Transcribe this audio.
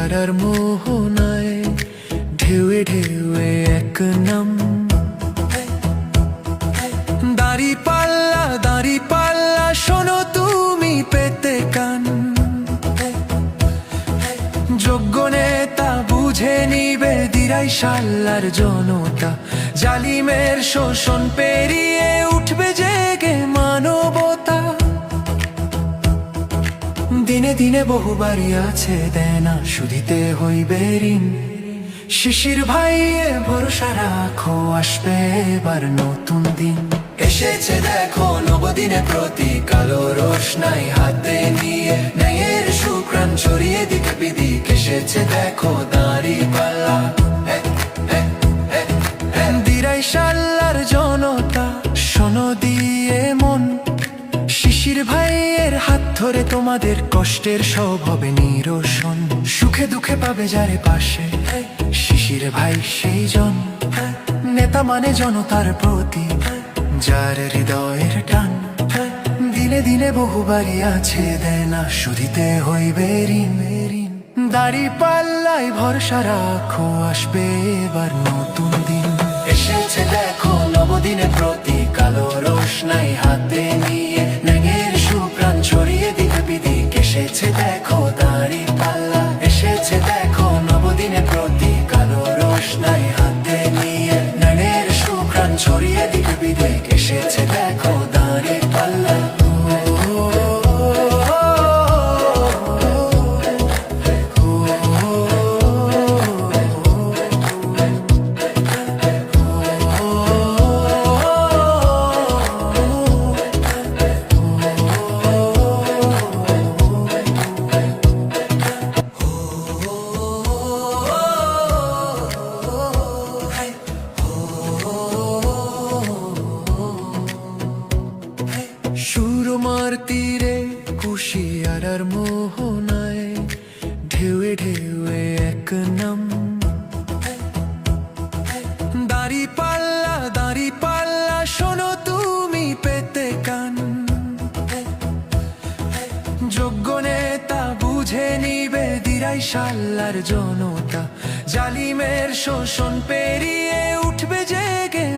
কুশিয়ারার মোহনায় ঢেউয়ে ঢেউয়ে এক নাম। দাড়ি পাল্লা শোনো তুমি পেতে কান। যোগ্য নেতা বুঝে নিবে দিরাই শাল্লার জনতা। জালিমের শোষণ পেরিয়ে উঠবে জেগে মানবতা। দিনে দিনে বহু বাড়ি আছে দেনা শুধিতে হইবে ঋণ। শিশির ভাইয়ে ভরসা রাখো আসবে এবার নতুন দিন। এসেছে দেখো নবদিনে প্রতীক কালো রোশনাই হাতে নিয়ে। ন্যায়ের সুঘ্রাণ ছড়িয়ে দিকে বিদিক এসেছে দেখো দাঁড়িপাল্লা। দিরাই শাল্লার জনতা শোনো দিয়ে মন। শিশির ভাইয়ের হাত ধরে তোমাদের কষ্টের সব হবে নিরসন। সুখে দুঃখে পাবে যারে পাশে শিশির ভাই সেই জন। নেতা মানে জনতার প্রতি যার হৃদয়ের টান। দিনে দিনে বহু বাড়ি আছে দেনা শুধিতে হইবে ঋণ। দাড়ি পাল্লায় ভরসা রাখো আসবে এবার নতুন দিন। এসেছে দেখো নবদিনে প্রতীক কালো রোশনাই হাতে নিয়ে। ন্যায়ের সুপ্রাণ ছড়িয়ে দিকে বিদিক এসেছে দেখো দাঁড়িপাল্লা। এসেছে দেখো নবদিনে প্রতীক কালো রোশনাই হাতে নিয়ে। ন্যায়ের সুপ্রাণ ছড়িয়ে দিকে বিদিক এসেছে দেখো দাঁড়িপাল্লা। সুরমার তীরে কুশিয়ারার মোহনায় ঢেউয়ে ঢেউয়ে এক নাম। দাড়ি পাল্লা শোনো তুমি পেতে কান। যোগ্য নেতা বুঝে নিবে দিরাই শাল্লার জনতা। জালিমের শোষণ পেরিয়ে উঠবে জেগে